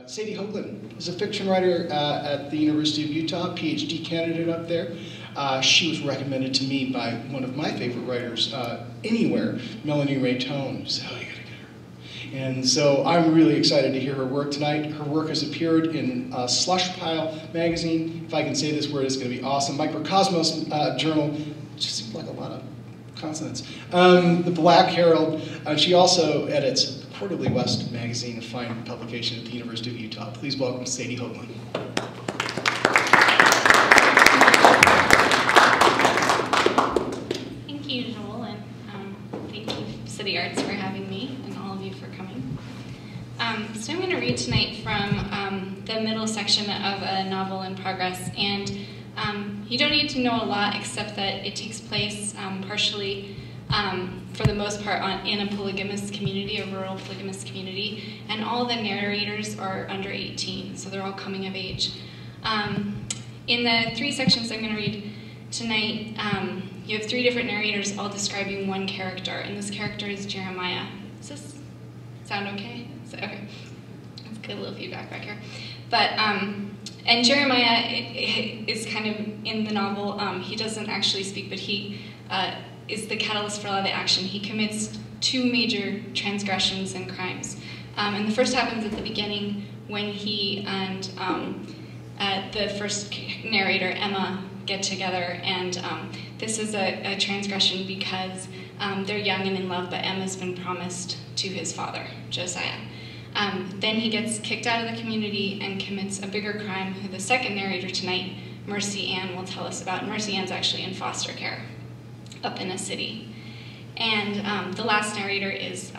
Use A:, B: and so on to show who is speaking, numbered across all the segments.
A: Sadie Hoagland is a fiction writer at the University of Utah, PhD candidate up there. She was recommended to me by one of my favorite writers anywhere, Melanie Ray Tone. So you gotta get her. And so I'm really excited to hear her work tonight. Her work has appeared in Slushpile Magazine. If I can say this word, it's going to be awesome. Mikrokosmos journal. Just seems like a lot of consonants. The Black Herald. She also edits Quarterly West magazine, a fine publication at the University of Utah. Please welcome Sadie Hoagland.
B: Thank you, Joel, and thank you, City Arts, for having me, and all of you for coming. So I'm going to read tonight from the middle section of a novel in progress, and you don't need to know a lot except that it takes place partially for the most part in a polygamous community, a rural polygamous community, and all the narrators are under 18, so they're all coming of age. In the three sections I'm going to read tonight, you have three different narrators all describing one character, and this character is Jeremiah. Does this sound okay? Okay, that's good, a little feedback back here. But, and Jeremiah is kind of in the novel, he doesn't actually speak, but he is the catalyst for a lot of the action. He commits two major transgressions and crimes. And the first happens at the beginning when he and the first narrator, Emma, get together. And this is a transgression because they're young and in love, but Emma's been promised to his father, Josiah. Then he gets kicked out of the community and commits a bigger crime, who the second narrator tonight, Mercy Ann, will tell us about. Mercy Ann's actually in foster care up in a city. And the last narrator is,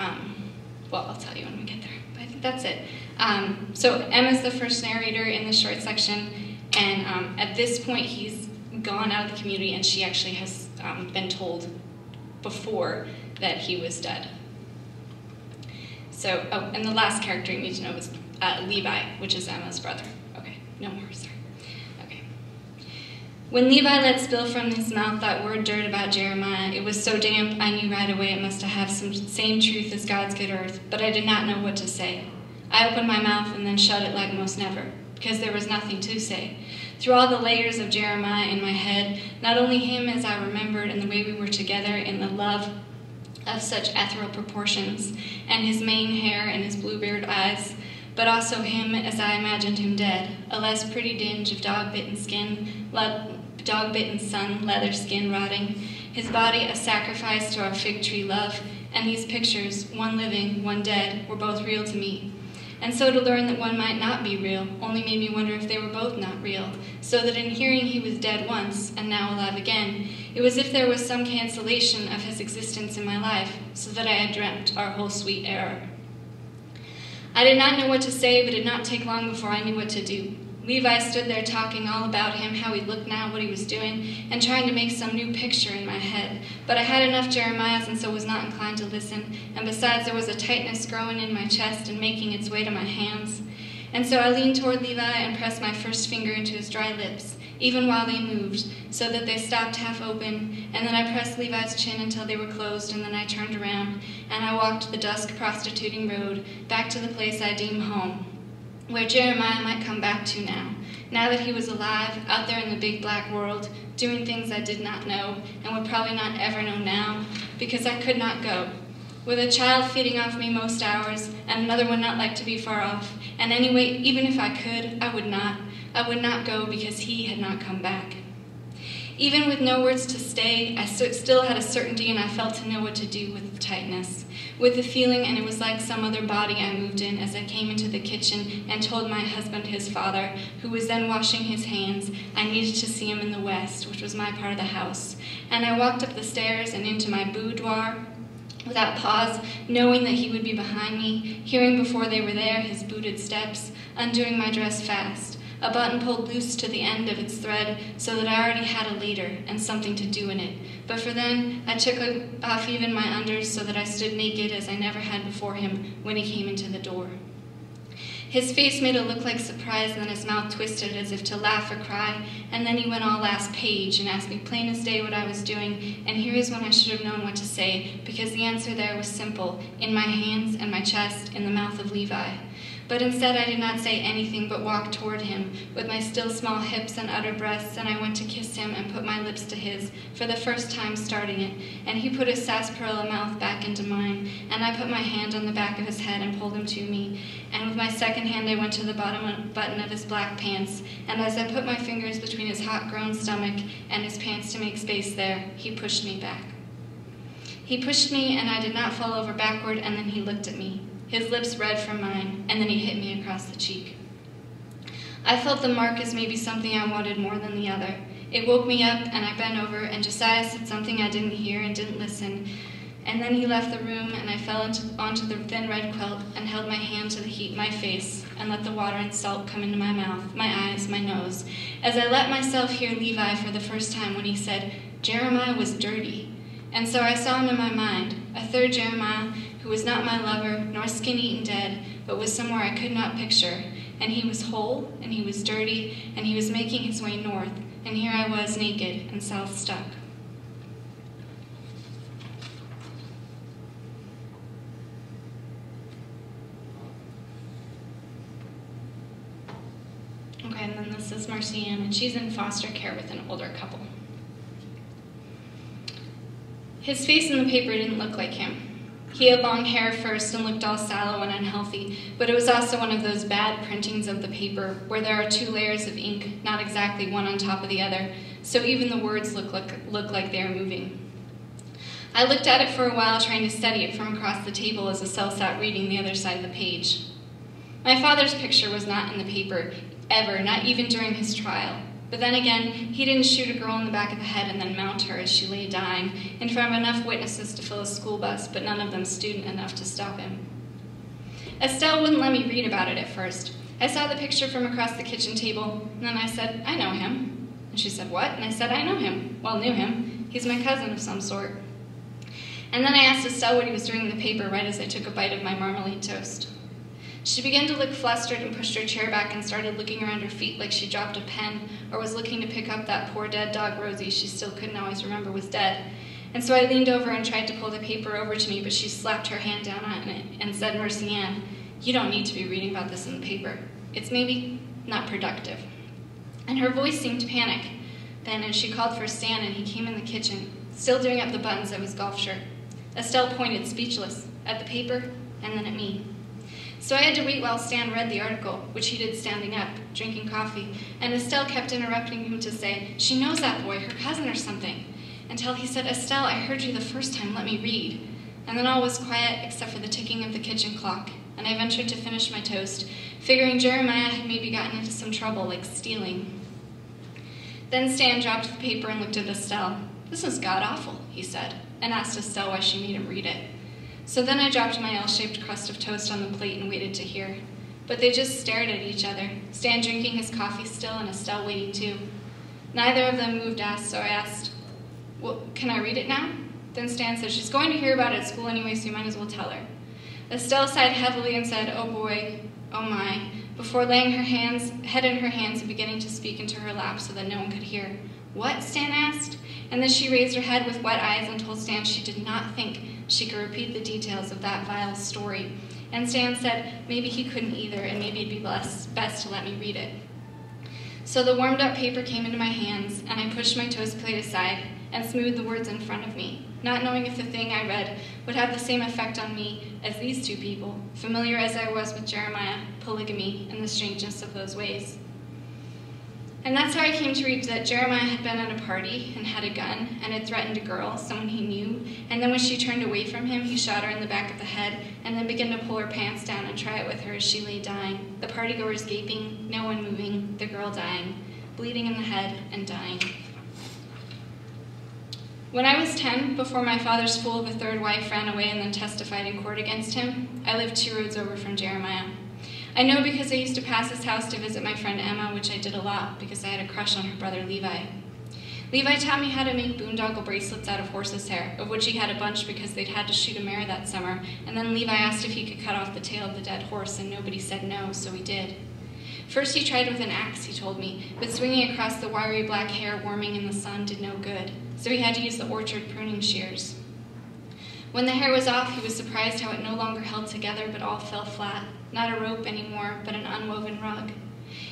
B: well, I'll tell you when we get there, but I think that's it. So Emma's the first narrator in the short section, and at this point he's gone out of the community, and she actually has been told before that he was dead. So, oh, and the last character you need to know is Levi, which is Emma's brother. Okay, no more, sorry. Okay. When Levi let spill from his mouth that word dirt about Jeremiah, it was so damp I knew right away it must have some same truth as God's good earth, but I did not know what to say. I opened my mouth and then shut it like most never, because there was nothing to say. Through all the layers of Jeremiah in my head, not only him as I remembered and the way we were together in the love of such ethereal proportions, and his mane hair and his blue-beard eyes, but also him as I imagined him dead, a less pretty dinge of dog-bitten skin, dog-bitten sun, leather skin rotting, his body a sacrifice to our fig tree love, and these pictures, one living, one dead, were both real to me. And so to learn that one might not be real only made me wonder if they were both not real, so that in hearing he was dead once and now alive again, it was as if there was some cancellation of his existence in my life, so that I had dreamt our whole sweet error. I did not know what to say, but it did not take long before I knew what to do. Levi stood there talking all about him, how he looked now, what he was doing, and trying to make some new picture in my head. But I had enough Jeremiah's and so was not inclined to listen, and besides there was a tightness growing in my chest and making its way to my hands. And so I leaned toward Levi and pressed my first finger into his dry lips, even while they moved, so that they stopped half open, and then I pressed Levi's chin until they were closed, and then I turned around, and I walked the dusk prostituting road back to the place I deemed home, where Jeremiah might come back to now that he was alive, out there in the big black world, doing things I did not know, and would probably not ever know now, because I could not go. With a child feeding off me most hours, and another one not like to be far off, and anyway, even if I could, I would not go because he had not come back. Even with no words to stay, I still had a certainty, and I felt to know what to do with the tightness, with the feeling, and it was like some other body I moved in as I came into the kitchen and told my husband, his father, who was then washing his hands, I needed to see him in the west, which was my part of the house. And I walked up the stairs and into my boudoir without pause, knowing that he would be behind me, hearing before they were there his booted steps, undoing my dress fast, a button pulled loose to the end of its thread so that I already had a leader and something to do in it. But for then, I took off even my unders so that I stood naked as I never had before him when he came into the door. His face made a look like surprise, and then his mouth twisted as if to laugh or cry, and then he went all last page and asked me plain as day what I was doing, and here is when I should have known what to say, because the answer there was simple, in my hands and my chest, in the mouth of Levi. But instead I did not say anything but walked toward him with my still small hips and utter breasts, and I went to kiss him and put my lips to his, for the first time starting it, and he put his sarsaparilla mouth back into mine, and I put my hand on the back of his head and pulled him to me, and with my second hand I went to the button of his black pants, and as I put my fingers between his hot-grown stomach and his pants to make space there, he pushed me back. He pushed me, and I did not fall over backward, and then he looked at me, his lips red from mine, and then he hit me across the cheek. I felt the mark as maybe something I wanted more than the other. It woke me up, and I bent over, and Josiah said something I didn't hear and didn't listen, and then he left the room, and I fell onto the thin red quilt and held my hand to the heat in my face and let the water and salt come into my mouth, my eyes, my nose, as I let myself hear Levi for the first time when he said, Jeremiah was dirty. And so I saw him in my mind, a third Jeremiah who was not my lover, nor skin-eaten dead, but was somewhere I could not picture. And he was whole, and he was dirty, and he was making his way north, and here I was naked and south stuck. Okay, and then this is Marcy Ann, and she's in foster care with an older couple. His face in the paper didn't look like him. He had long hair first and looked all sallow and unhealthy, but it was also one of those bad printings of the paper where there are 2 layers of ink, not exactly one on top of the other, so even the words look like they are moving. I looked at it for a while, trying to study it from across the table as Estelle sat reading the other side of the page. My father's picture was not in the paper, ever, not even during his trial. But then again, he didn't shoot a girl in the back of the head and then mount her as she lay dying in front of enough witnesses to fill a school bus, but none of them student enough to stop him. Estelle wouldn't let me read about it at first. I saw the picture from across the kitchen table, and then I said, I know him. And she said, what? And I said, I know him. Well, knew him. He's my cousin of some sort. And then I asked Estelle what he was doing in the paper right as I took a bite of my marmalade toast. She began to look flustered and pushed her chair back and started looking around her feet like she dropped a pen or was looking to pick up that poor dead dog Rosie she still couldn't always remember was dead. And so I leaned over and tried to pull the paper over to me, but she slapped her hand down on it and said, Mercy Ann, you don't need to be reading about this in the paper. It's maybe not productive. And her voice seemed to panic then, and she called for Stan, and he came in the kitchen, still doing up the buttons of his golf shirt. Estelle pointed, speechless, at the paper and then at me. So I had to wait while Stan read the article, which he did standing up, drinking coffee, and Estelle kept interrupting him to say, she knows that boy, her cousin or something, until he said, Estelle, I heard you the first time, let me read. And then all was quiet except for the ticking of the kitchen clock, and I ventured to finish my toast, figuring Jeremiah had maybe gotten into some trouble, like stealing. Then Stan dropped the paper and looked at Estelle. This is god-awful, he said, and asked Estelle why she made him read it. So then I dropped my L-shaped crust of toast on the plate and waited to hear. But they just stared at each other, Stan drinking his coffee still and Estelle waiting too. Neither of them moved so I asked, well, can I read it now? Then Stan said, she's going to hear about it at school anyway, so you might as well tell her. Estelle sighed heavily and said, oh boy, oh my, before laying her head in her hands and beginning to speak into her lap so that no one could hear. What? Stan asked. And then she raised her head with wet eyes and told Stan she did not think she could repeat the details of that vile story. And Stan said maybe he couldn't either, and maybe it'd be best to let me read it. So the warmed-up paper came into my hands, and I pushed my toast plate aside and smoothed the words in front of me, not knowing if the thing I read would have the same effect on me as these 2 people, familiar as I was with Jeremiah, polygamy, and the strangeness of those ways. And that's how I came to read that Jeremiah had been at a party and had a gun and had threatened a girl, someone he knew, and then when she turned away from him, he shot her in the back of the head and then began to pull her pants down and try it with her as she lay dying, the partygoers gaping, no one moving, the girl dying, bleeding in the head and dying. When I was 10, before my father's fool of a 3rd wife ran away and then testified in court against him, I lived 2 roads over from Jeremiah. I know because I used to pass his house to visit my friend Emma, which I did a lot because I had a crush on her brother Levi. Levi taught me how to make boondoggle bracelets out of horse's hair, of which he had a bunch because they'd had to shoot a mare that summer, and then Levi asked if he could cut off the tail of the dead horse, and nobody said no, so he did. First he tried with an axe, he told me, but swinging across the wiry black hair warming in the sun did no good, so he had to use the orchard pruning shears. When the hair was off, he was surprised how it no longer held together but all fell flat. not a rope anymore, but an unwoven rug.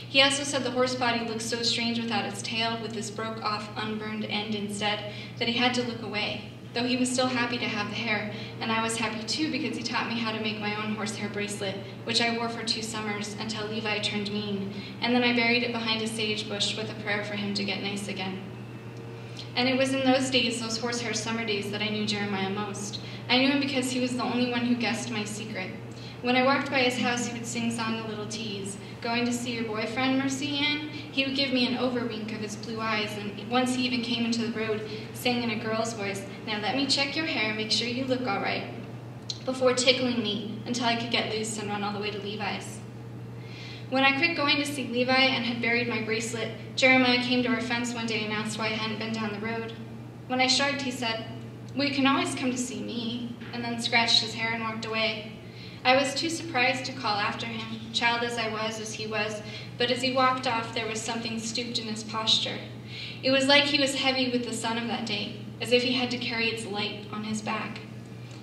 B: He also said the horse body looked so strange without its tail, with this broke-off, unburned end instead, that he had to look away, though he was still happy to have the hair, and I was happy too because he taught me how to make my own horsehair bracelet, which I wore for 2 summers until Levi turned mean, and then I buried it behind a sage bush with a prayer for him to get nice again. And it was in those days, those horsehair summer days, that I knew Jeremiah most. I knew him because he was the only one who guessed my secret. When I walked by his house, he would sing-song a little tease. Going to see your boyfriend, Mercy Ann? He would give me an overwink of his blue eyes, and once he even came into the road, saying in a girl's voice, "Now let me check your hair, make sure you look all right," before tickling me until I could get loose and run all the way to Levi's. When I quit going to see Levi and had buried my bracelet, Jeremiah came to our fence one day and asked why I hadn't been down the road. When I shrugged, he said, "Well, you can always come to see me," and then scratched his hair and walked away. I was too surprised to call after him, child as I was, as he was, but as he walked off, there was something stooped in his posture. It was like he was heavy with the sun of that day, as if he had to carry its light on his back.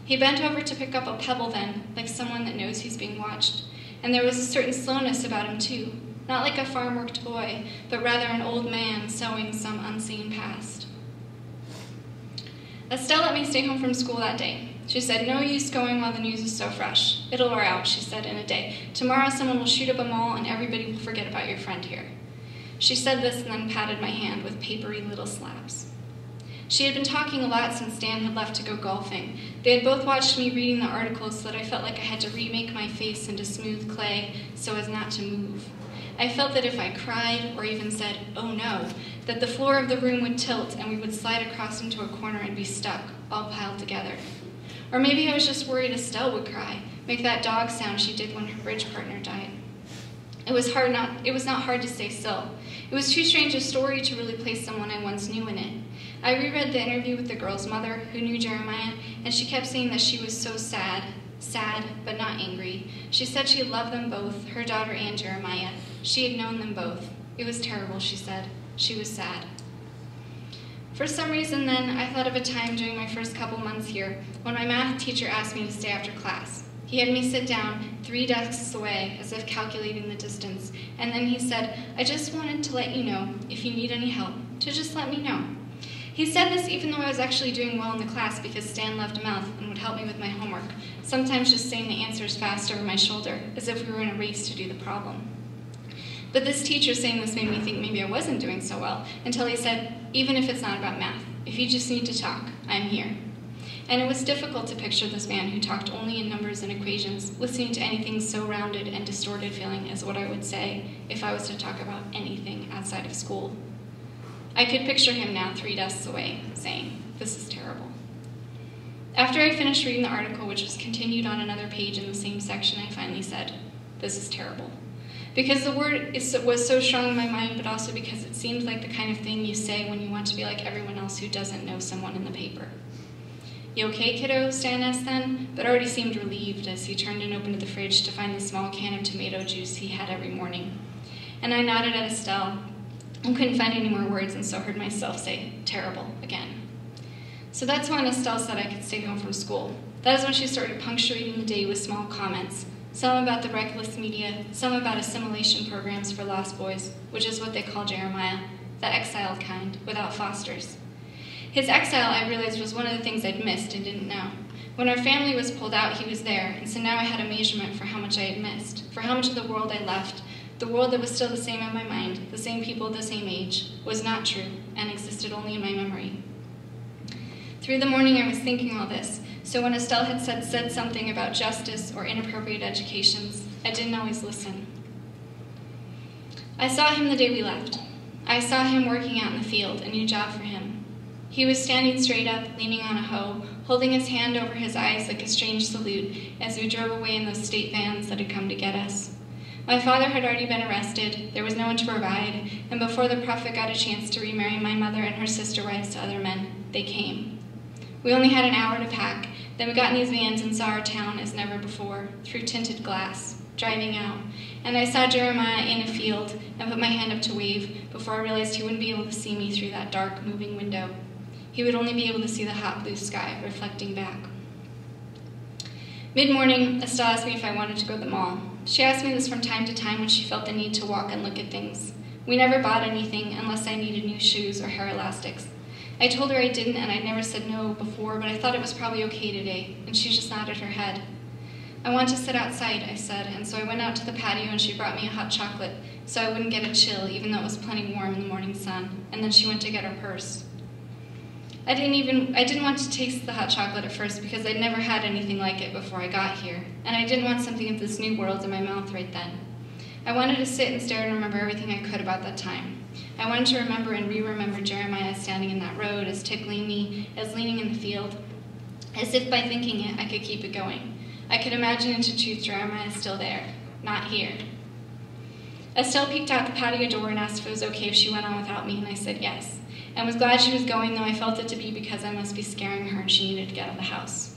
B: He bent over to pick up a pebble then, like someone that knows he's being watched, and there was a certain slowness about him too, not like a farm-worked boy, but rather an old man sowing some unseen past. Estelle let me stay home from school that day. She said, "No use going while the news is so fresh. It'll wear out," she said, in a day. "Tomorrow someone will shoot up a mall and everybody will forget about your friend here." She said this and then patted my hand with papery little slaps. She had been talking a lot since Dan had left to go golfing. They had both watched me reading the articles so that I felt like I had to remake my face into smooth clay so as not to move. I felt that if I cried or even said, "Oh no," that the floor of the room would tilt and we would slide across into a corner and be stuck, all piled together. Or maybe I was just worried Estelle would cry, make that dog sound she did when her bridge partner died. It was not hard to stay still. It was too strange a story to really place someone I once knew in it. I reread the interview with the girl's mother, who knew Jeremiah, and she kept saying that she was so sad, but not angry. She said she loved them both, her daughter and Jeremiah. She had known them both. It was terrible, she said. She was sad. For some reason then, I thought of a time during my first couple months here when my math teacher asked me to stay after class. He had me sit down 3 desks away, as if calculating the distance, and then he said, "I just wanted to let you know, if you need any help, to just let me know." He said this even though I was actually doing well in the class because Stan left mouth and would help me with my homework, sometimes just saying the answers fast over my shoulder, as if we were in a race to do the problem. But this teacher saying this made me think maybe I wasn't doing so well, until he said, "Even if it's not about math, if you just need to talk, I'm here." And it was difficult to picture this man who talked only in numbers and equations, listening to anything so rounded and distorted feeling as what I would say if I was to talk about anything outside of school. I could picture him now 3 desks away, saying, "This is terrible." After I finished reading the article, which was continued on another page in the same section, I finally said, "This is terrible." Because the word was so strong in my mind, but also because it seemed like the kind of thing you say when you want to be like everyone else who doesn't know someone in the paper. "You okay, kiddo?" Stan asked then, but already seemed relieved as he turned and opened the fridge to find the small can of tomato juice he had every morning. And I nodded at Estelle and couldn't find any more words, and so heard myself say, "Terrible," again. So that's when Estelle said I could stay home from school. That is when she started punctuating the day with small comments, some about the reckless media, some about assimilation programs for lost boys, which is what they call Jeremiah, the exiled kind, without fosters. His exile, I realized, was one of the things I'd missed and didn't know. When our family was pulled out, he was there, and so now I had a measurement for how much I had missed, for how much of the world I left. The world that was still the same in my mind, the same people the same age, was not true and existed only in my memory. Through the morning I was thinking all this, so when Estelle had said something about justice or inappropriate educations, I didn't always listen. I saw him the day we left. I saw him working out in the field, a new job for him. He was standing straight up, leaning on a hoe, holding his hand over his eyes like a strange salute as we drove away in those state vans that had come to get us. My father had already been arrested, there was no one to provide, and before the prophet got a chance to remarry my mother and her sister wives to other men, they came. We only had an hour to pack, then we got in these vans and saw our town as never before, through tinted glass, driving out, and I saw Jeremiah in a field and put my hand up to wave before I realized he wouldn't be able to see me through that dark, moving window. He would only be able to see the hot blue sky reflecting back. Mid-morning, Estelle asked me if I wanted to go to the mall. She asked me this from time to time when she felt the need to walk and look at things. We never bought anything unless I needed new shoes or hair elastics. I told her I didn't, and I'd never said no before, but I thought it was probably okay today, and she just nodded her head. I want to sit outside, I said, and so I went out to the patio and she brought me a hot chocolate so I wouldn't get a chill, even though it was plenty warm in the morning sun, and then she went to get her purse. I didn't want to taste the hot chocolate at first because I'd never had anything like it before I got here, and I didn't want something of this new world in my mouth right then. I wanted to sit and stare and remember everything I could about that time. I wanted to remember and re-remember Jeremiah standing in that road, as tickling me, as leaning in the field, as if by thinking it, I could keep it going. I could imagine into truth Jeremiah still there, not here. Estelle peeked out the patio door and asked if it was okay if she went on without me, and I said yes. And was glad she was going, though I felt it to be because I must be scaring her and she needed to get out of the house.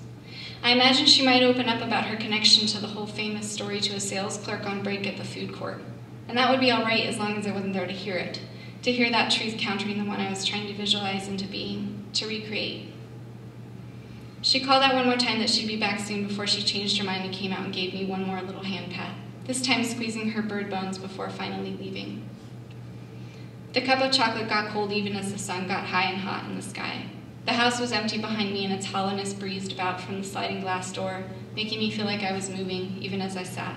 B: I imagined she might open up about her connection to the whole famous story to a sales clerk on break at the food court. And that would be all right as long as I wasn't there to hear it, to hear that truth countering the one I was trying to visualize into being, to recreate. She called out one more time that she'd be back soon before she changed her mind and came out and gave me one more little hand pat, this time squeezing her bird bones before finally leaving. The cup of chocolate got cold even as the sun got high and hot in the sky. The house was empty behind me and its hollowness breezed about from the sliding glass door, making me feel like I was moving even as I sat.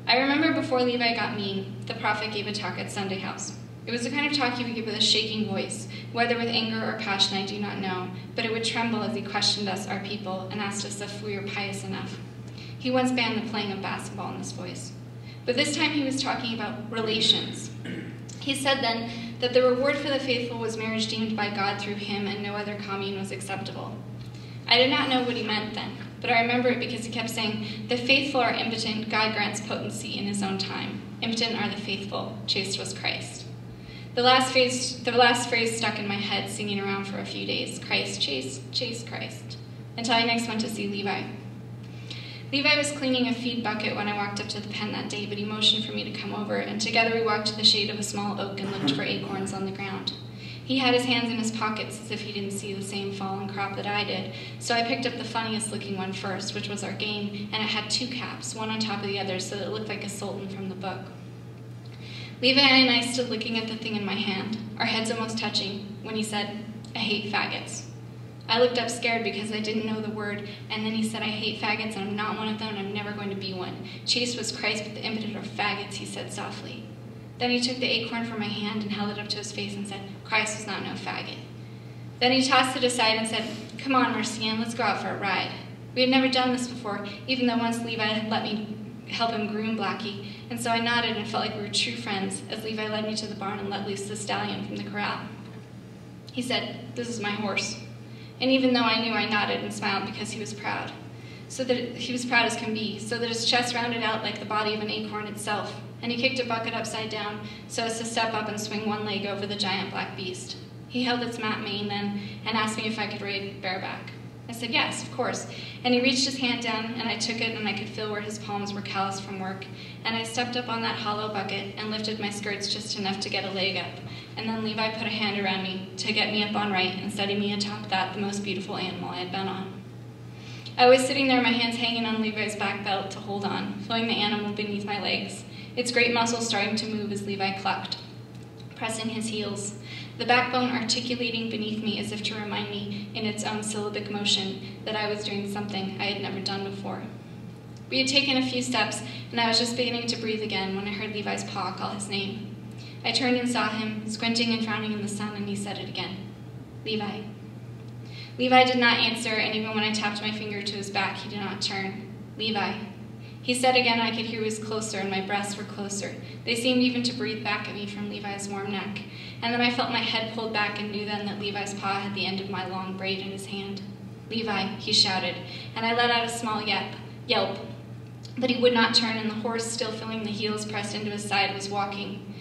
B: I remember before Levi got mean, the prophet gave a talk at Sunday House. It was the kind of talk he would give with a shaking voice, whether with anger or passion I do not know, but it would tremble as he questioned us, our people, and asked us if we were pious enough. He once banned the playing of basketball in this voice. But this time he was talking about relations. He said then that the reward for the faithful was marriage deemed by God through him and no other commune was acceptable. I did not know what he meant then, but I remember it because he kept saying, the faithful are impotent, God grants potency in his own time. Impotent are the faithful, chaste was Christ. The last phrase stuck in my head, singing around for a few days, Christ, chaste Christ, until I next went to see Levi. Levi was cleaning a feed bucket when I walked up to the pen that day, but he motioned for me to come over, and together we walked to the shade of a small oak and looked for acorns on the ground. He had his hands in his pockets as if he didn't see the same fallen crop that I did, so I picked up the funniest looking one first, which was our game, and it had two caps, one on top of the other, so that it looked like a sultan from the book. Levi and I stood looking at the thing in my hand, our heads almost touching, when he said, I hate faggots. I looked up scared because I didn't know the word, and then he said, I hate faggots, and I'm not one of them, and I'm never going to be one. Chaste was Christ, but the impotent are faggots, he said softly. Then he took the acorn from my hand and held it up to his face and said, Christ was not no faggot. Then he tossed it aside and said, come on, Marcian, let's go out for a ride. We had never done this before, even though once Levi had let me help him groom Blackie, and so I nodded and felt like we were true friends as Levi led me to the barn and let loose the stallion from the corral. He said, this is my horse. And even though I knew, I nodded and smiled because he was proud. So that he was proud as can be, so that his chest rounded out like the body of an acorn itself, and he kicked a bucket upside down so as to step up and swing one leg over the giant black beast. He held its mat mane then and asked me if I could ride bareback. I said yes, of course, and he reached his hand down and I took it and I could feel where his palms were calloused from work, and I stepped up on that hollow bucket and lifted my skirts just enough to get a leg up, and then Levi put a hand around me to get me up on right and steady me atop that, the most beautiful animal I had been on. I was sitting there, my hands hanging on Levi's back belt to hold on, feeling the animal beneath my legs, its great muscles starting to move as Levi clucked, pressing his heels, the backbone articulating beneath me as if to remind me in its own syllabic motion that I was doing something I had never done before. We had taken a few steps, and I was just beginning to breathe again when I heard Levi's paw call his name. I turned and saw him, squinting and frowning in the sun, and he said it again, Levi. Levi did not answer, and even when I tapped my finger to his back, he did not turn. Levi. He said again, I could hear he was closer, and my breasts were closer. They seemed even to breathe back at me from Levi's warm neck. And then I felt my head pulled back and knew then that Levi's paw had the end of my long braid in his hand. Levi, he shouted, and I let out a small yelp. But he would not turn, and the horse, still feeling the heels pressed into his side, was walking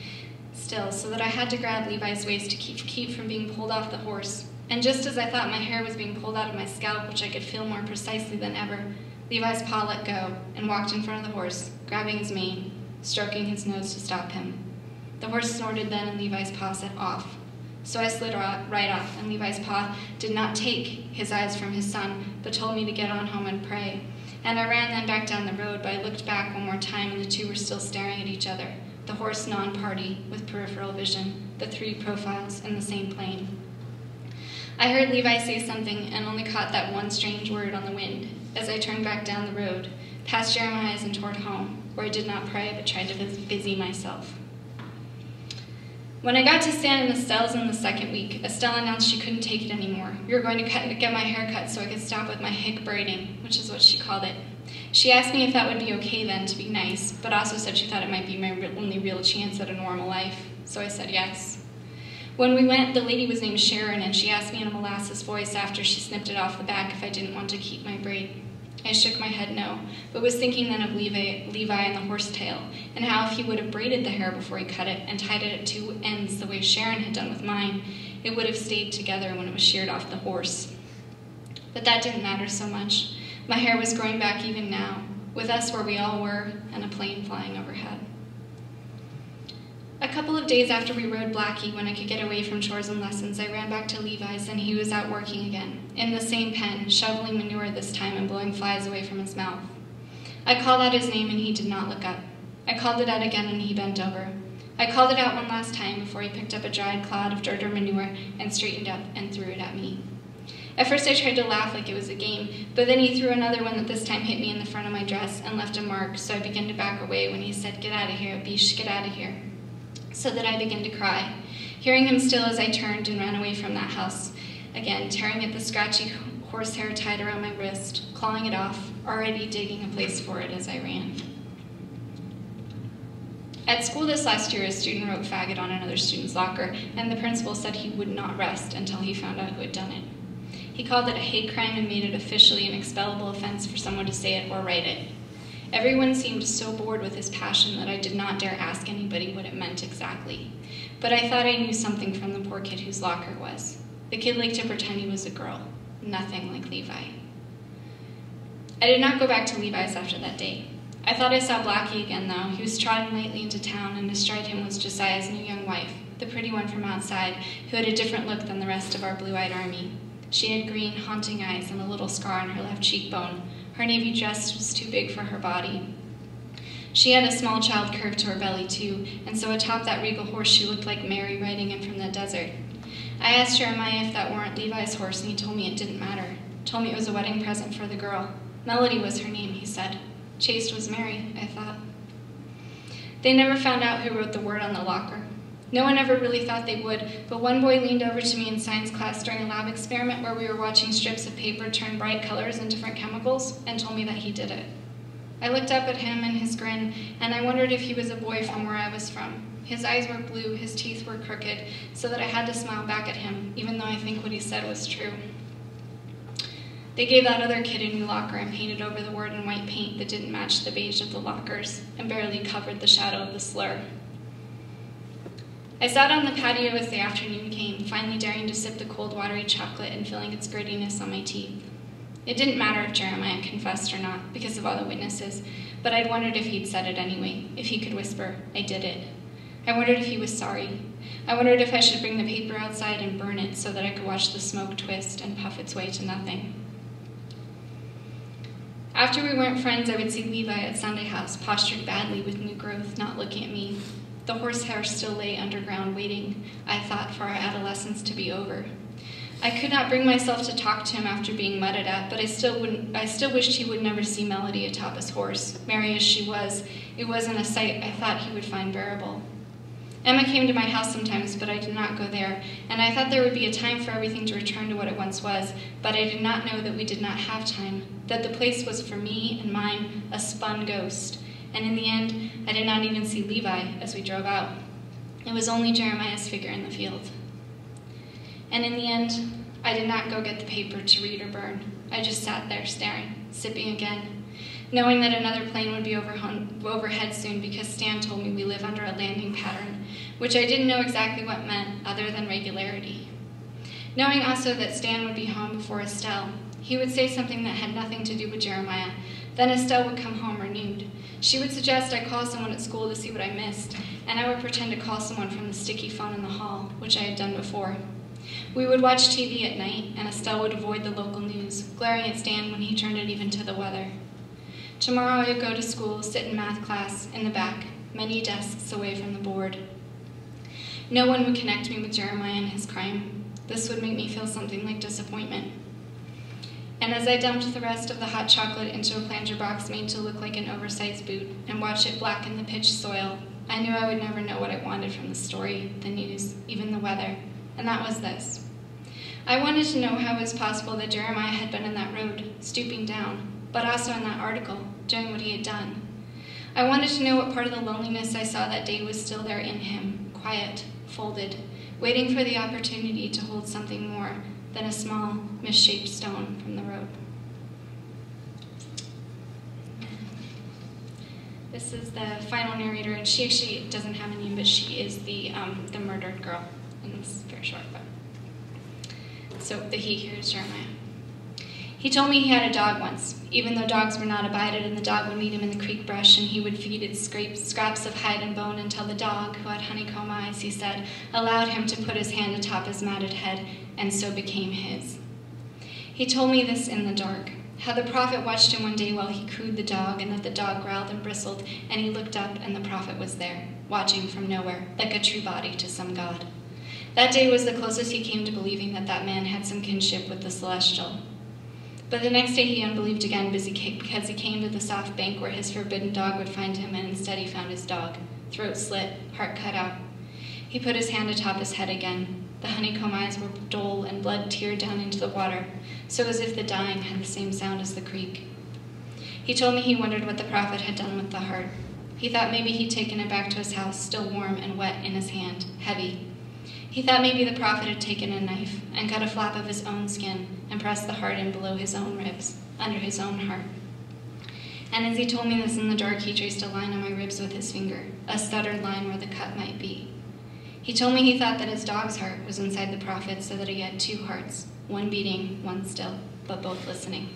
B: still, so that I had to grab Levi's waist to keep from being pulled off the horse. And just as I thought my hair was being pulled out of my scalp, which I could feel more precisely than ever, Levi's paw let go and walked in front of the horse, grabbing his mane, stroking his nose to stop him. The horse snorted then, and Levi's paw set off. So I slid right off, and Levi's paw did not take his eyes from his son, but told me to get on home and pray. and I ran then back down the road, but I looked back one more time and the two were still staring at each other, the horse non-party with peripheral vision, the three profiles in the same plane. I heard Levi say something and only caught that one strange word on the wind as I turned back down the road, past Jeremiah's and toward home, where I did not pray but tried to busy myself. When I got to Stan and Estelle's in the second week, Estelle announced she couldn't take it anymore. We were going to get my hair cut so I could stop with my hick braiding, which is what she called it. She asked me if that would be okay then, to be nice, but also said she thought it might be my only real chance at a normal life, so I said yes. When we went, the lady was named Sharon, and she asked me in a molasses voice after she snipped it off the back if I didn't want to keep my braid. I shook my head no, but was thinking then of Levi and the horsetail, and how if he would have braided the hair before he cut it and tied it at two ends the way Sharon had done with mine, it would have stayed together when it was sheared off the horse. But that didn't matter so much. My hair was growing back even now, with us where we all were, and a plane flying overhead. A couple of days after we rode Blackie, when I could get away from chores and lessons, I ran back to Levi's and he was out working again, in the same pen, shoveling manure this time and blowing flies away from his mouth. I called out his name and he did not look up. I called it out again and he bent over. I called it out one last time before he picked up a dried clod of dirt or manure and straightened up and threw it at me. At first I tried to laugh like it was a game, but then he threw another one that this time hit me in the front of my dress and left a mark, so I began to back away when he said, "Get out of here, Bish, get out of here," so that I began to cry, hearing him still as I turned and ran away from that house, again tearing at the scratchy horsehair tied around my wrist, clawing it off, already digging a place for it as I ran. At school this last year, a student wrote faggot on another student's locker, and the principal said he would not rest until he found out who had done it. He called it a hate crime and made it officially an expellable offense for someone to say it or write it. Everyone seemed so bored with his passion that I did not dare ask anybody what it meant exactly. But I thought I knew something from the poor kid whose locker it was. The kid liked to pretend he was a girl, nothing like Levi. I did not go back to Levi's after that day. I thought I saw Blackie again, though. He was trotting lightly into town, and astride him was Josiah's new young wife, the pretty one from outside, who had a different look than the rest of our blue-eyed army. She had green, haunting eyes and a little scar on her left cheekbone. Her navy dress was too big for her body. She had a small child curve to her belly, too, and so atop that regal horse she looked like Mary riding in from the desert. I asked Jeremiah if that weren't Levi's horse, and he told me it didn't matter. Told me it was a wedding present for the girl. Melody was her name, he said. Chaste was Mary, I thought. They never found out who wrote the word on the locker. No one ever really thought they would, but one boy leaned over to me in science class during a lab experiment where we were watching strips of paper turn bright colors and different chemicals, and told me that he did it. I looked up at him and his grin, and I wondered if he was a boy from where I was from. His eyes were blue, his teeth were crooked, so that I had to smile back at him, even though I think what he said was true. They gave that other kid a new locker and painted over the word in white paint that didn't match the beige of the lockers and barely covered the shadow of the slur. I sat on the patio as the afternoon came, finally daring to sip the cold, watery chocolate and feeling its grittiness on my teeth. It didn't matter if Jeremiah confessed or not, because of all the witnesses, but I'd wondered if he'd said it anyway, if he could whisper, "I did it." I wondered if he was sorry. I wondered if I should bring the paper outside and burn it so that I could watch the smoke twist and puff its way to nothing. After we weren't friends, I would see Levi at Sunday House, postured badly with new growth, not looking at me. The horsehair still lay underground, waiting, I thought, for our adolescence to be over. I could not bring myself to talk to him after being mudded at, but I still wished he would never see Melody atop his horse. Merry as she was, it wasn't a sight I thought he would find bearable. Emma came to my house sometimes, but I did not go there, and I thought there would be a time for everything to return to what it once was, but I did not know that we did not have time, that the place was for me and mine a spun ghost, and in the end, I did not even see Levi as we drove out. It was only Jeremiah's figure in the field. And in the end, I did not go get the paper to read or burn. I just sat there staring, sipping again, knowing that another plane would be overhead soon because Stan told me we live under a landing pattern, which I didn't know exactly what meant other than regularity. Knowing also that Stan would be home before Estelle. He would say something that had nothing to do with Jeremiah. Then Estelle would come home renewed. She would suggest I call someone at school to see what I missed, and I would pretend to call someone from the sticky phone in the hall, which I had done before. We would watch TV at night, and Estelle would avoid the local news, glaring at Stan when he turned it even to the weather. Tomorrow I would go to school, sit in math class, in the back, many desks away from the board. No one would connect me with Jeremiah and his crime. This would make me feel something like disappointment. And as I dumped the rest of the hot chocolate into a planter box made to look like an oversized boot and watched it blacken the pitched soil, I knew I would never know what I wanted from the story, the news, even the weather, and that was this. I wanted to know how it was possible that Jeremiah had been in that road, stooping down, but also in that article, doing what he had done. I wanted to know what part of the loneliness I saw that day was still there in him, quiet, folded, waiting for the opportunity to hold something more than a small, misshaped stone from the road. This is the final narrator, and she actually doesn't have a name, but she is the murdered girl, and this is very short, but. So the he here is Jeremiah. He told me he had a dog once, even though dogs were not abided, and the dog would meet him in the creek brush, and he would feed it scraps of hide and bone until the dog, who had honeycomb eyes, he said, allowed him to put his hand atop his matted head, and so became his. He told me this in the dark, how the prophet watched him one day while he cooed the dog, and that the dog growled and bristled, and he looked up, and the prophet was there, watching from nowhere, like a true body to some god. That day was the closest he came to believing that that man had some kinship with the celestial. But the next day he unbelieved again because he came to the soft bank where his forbidden dog would find him, and instead he found his dog, throat slit, heart cut out. He put his hand atop his head again. The honeycomb eyes were dull and blood teared down into the water, so as if the dying had the same sound as the creek. He told me he wondered what the prophet had done with the heart. He thought maybe he'd taken it back to his house, still warm and wet in his hand, heavy. He thought maybe the prophet had taken a knife and cut a flap of his own skin and pressed the heart in below his own ribs, under his own heart. And as he told me this in the dark, he traced a line on my ribs with his finger, a stuttered line where the cut might be. He told me he thought that his dog's heart was inside the prophet, so that he had two hearts, one beating, one still, but both listening.